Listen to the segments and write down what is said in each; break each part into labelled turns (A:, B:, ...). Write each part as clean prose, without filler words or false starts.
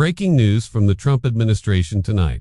A: Breaking news from the Trump administration tonight.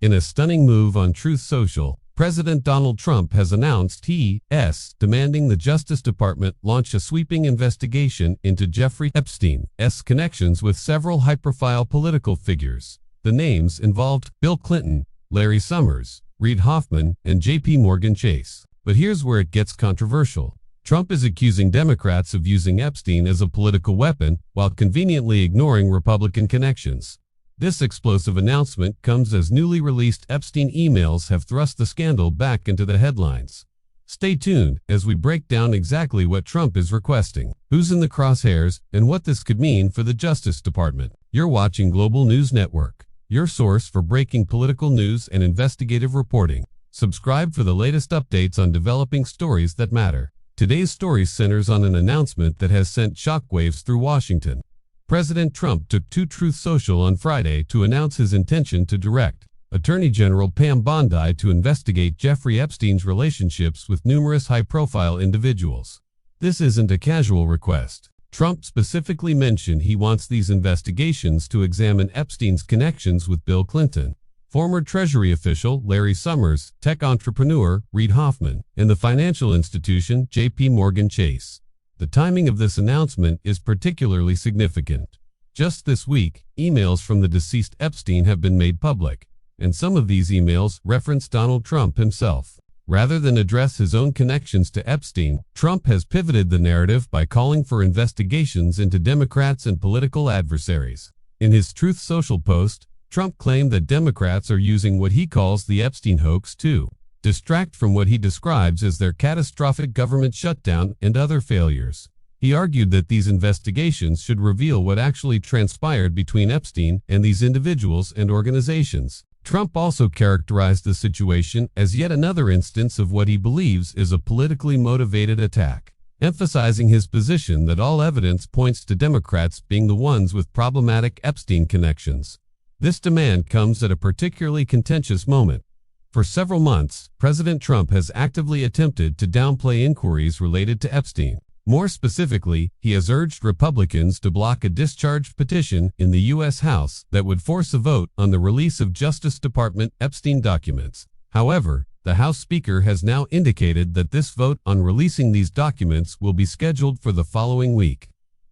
A: In a stunning move on Truth Social, President Donald Trump has announced he is demanding the Justice Department launch a sweeping investigation into Jeffrey Epstein's connections with several high-profile political figures. The names involved Bill Clinton, Larry Summers, Reid Hoffman, and J.P. Morgan Chase. But here's where it gets controversial. Trump is accusing Democrats of using Epstein as a political weapon while conveniently ignoring Republican connections. This explosive announcement comes as newly released Epstein emails have thrust the scandal back into the headlines. Stay tuned as we break down exactly what Trump is requesting, who's in the crosshairs, and what this could mean for the Justice Department. You're watching Global News Network, your source for breaking political news and investigative reporting. Subscribe for the latest updates on developing stories that matter. Today's story centers on an announcement that has sent shockwaves through Washington. President Trump took to Truth Social on Friday to announce his intention to direct Attorney General Pam Bondi to investigate Jeffrey Epstein's relationships with numerous high-profile individuals. This isn't a casual request. Trump specifically mentioned he wants these investigations to examine Epstein's connections with Bill Clinton, former Treasury official Larry Summers, tech entrepreneur Reid Hoffman, and the financial institution J.P. Morgan Chase. The timing of this announcement is particularly significant. Just this week, emails from the deceased Epstein have been made public, and some of these emails reference Donald Trump himself. Rather than address his own connections to Epstein, Trump has pivoted the narrative by calling for investigations into Democrats and political adversaries. In his Truth Social post, Trump claimed that Democrats are using what he calls the Epstein hoax to distract from what he describes as their catastrophic government shutdown and other failures. He argued that these investigations should reveal what actually transpired between Epstein and these individuals and organizations. Trump also characterized the situation as yet another instance of what he believes is a politically motivated attack, emphasizing his position that all evidence points to Democrats being the ones with problematic Epstein connections. This demand comes at a particularly contentious moment. For several months, President Trump has actively attempted to downplay inquiries related to Epstein. More specifically, he has urged Republicans to block a discharge petition in the U.S. House that would force a vote on the release of Justice Department Epstein documents. However, the House Speaker has now indicated that this vote on releasing these documents will be scheduled for the following week.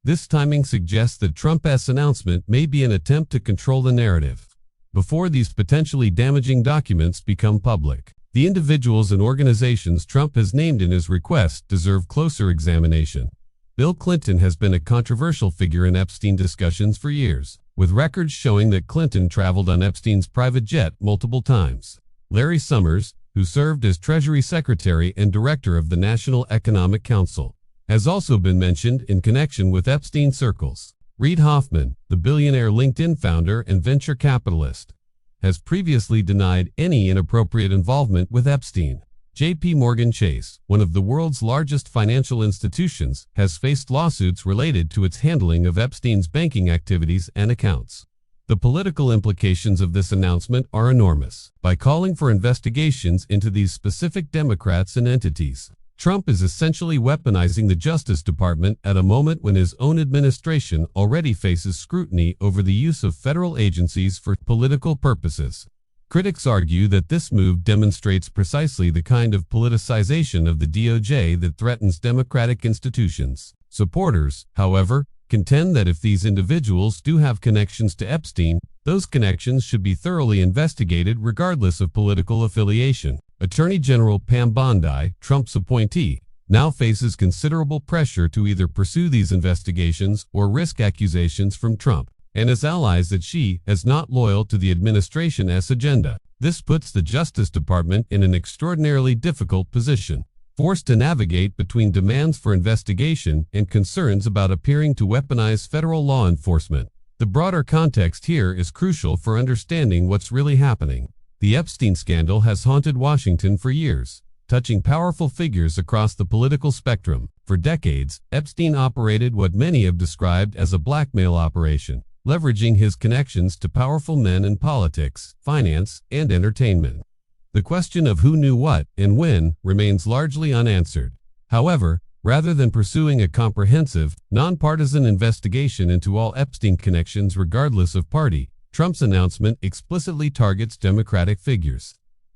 A: This timing suggests that Trump's announcement may be an attempt to control the narrative before these potentially damaging documents become public. The individuals and organizations Trump has named in his request deserve closer examination. Bill Clinton has been a controversial figure in Epstein discussions for years, with records showing that Clinton traveled on Epstein's private jet multiple times. Larry Summers, who served as Treasury Secretary and Director of the National Economic Council, has also been mentioned in connection with Epstein circles. Reid Hoffman, the billionaire LinkedIn founder and venture capitalist, has previously denied any inappropriate involvement with Epstein. J.P. Morgan Chase, one of the world's largest financial institutions, has faced lawsuits related to its handling of Epstein's banking activities and accounts. The political implications of this announcement are enormous. By calling for investigations into these specific Democrats and entities, Trump is essentially weaponizing the Justice Department at a moment when his own administration already faces scrutiny over the use of federal agencies for political purposes. Critics argue that this move demonstrates precisely the kind of politicization of the DOJ that threatens democratic institutions. Supporters, however, contend that if these individuals do have connections to Epstein, those connections should be thoroughly investigated regardless of political affiliation. Attorney General Pam Bondi, Trump's appointee, now faces considerable pressure to either pursue these investigations or risk accusations from Trump and his allies that she is not loyal to the administration's agenda. This puts the Justice Department in an extraordinarily difficult position, forced to navigate between demands for investigation and concerns about appearing to weaponize federal law enforcement. The broader context here is crucial for understanding what's really happening. The Epstein scandal has haunted Washington for years, touching powerful figures across the political spectrum. For decades, Epstein operated what many have described as a blackmail operation, leveraging his connections to powerful men in politics, finance, and entertainment. The question of who knew what and when remains largely unanswered. However, Rather than pursuing a comprehensive, nonpartisan investigation into all Epstein connections regardless of party, Trump's announcement explicitly targets Democratic figures.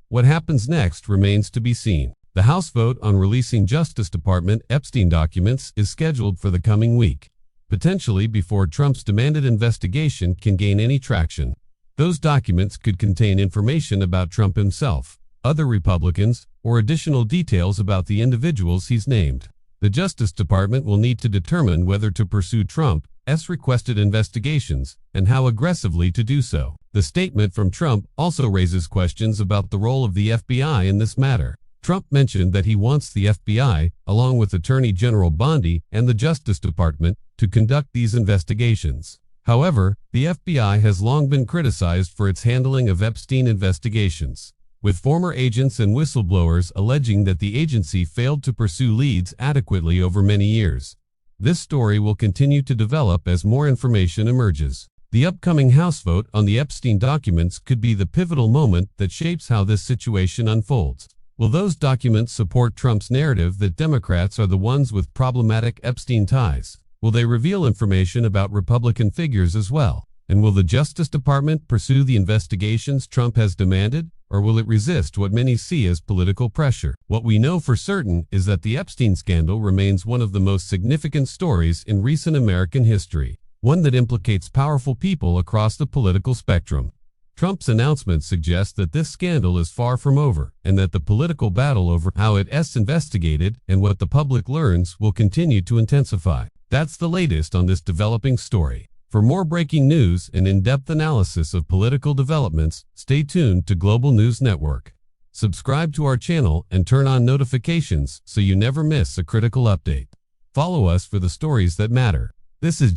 A: What happens next remains to be seen. The House vote on releasing Justice Department Epstein documents is scheduled for the coming week, potentially before Trump's demanded investigation can gain any traction. Those documents could contain information about Trump himself, other Republicans, or additional details about the individuals he's named. The Justice Department will need to determine whether to pursue Trump's requested investigations and how aggressively to do so. The statement from Trump also raises questions about the role of the FBI in this matter. Trump mentioned that he wants the FBI, along with Attorney General Bondi and the Justice Department, to conduct these investigations. However, the FBI has long been criticized for its handling of Epstein investigations, with former agents and whistleblowers alleging that the agency failed to pursue leads adequately over many years. This story will continue to develop as more information emerges. The upcoming House vote on the Epstein documents could be the pivotal moment that shapes how this situation unfolds. Will those documents support Trump's narrative that Democrats are the ones with problematic Epstein ties? Will they reveal information about Republican figures as well? And will the Justice Department pursue the investigations Trump has demanded, or will it resist what many see as political pressure? What we know for certain is that the Epstein scandal remains one of the most significant stories in recent American history, one that implicates powerful people across the political spectrum. Trump's announcement suggests that this scandal is far from over, and that the political battle over how it's investigated and what the public learns will continue to intensify. That's the latest on this developing story. For more breaking news and in-depth analysis of political developments, stay tuned to Global News Network. Subscribe to our channel and turn on notifications so you never miss a critical update. Follow us for the stories that matter. This is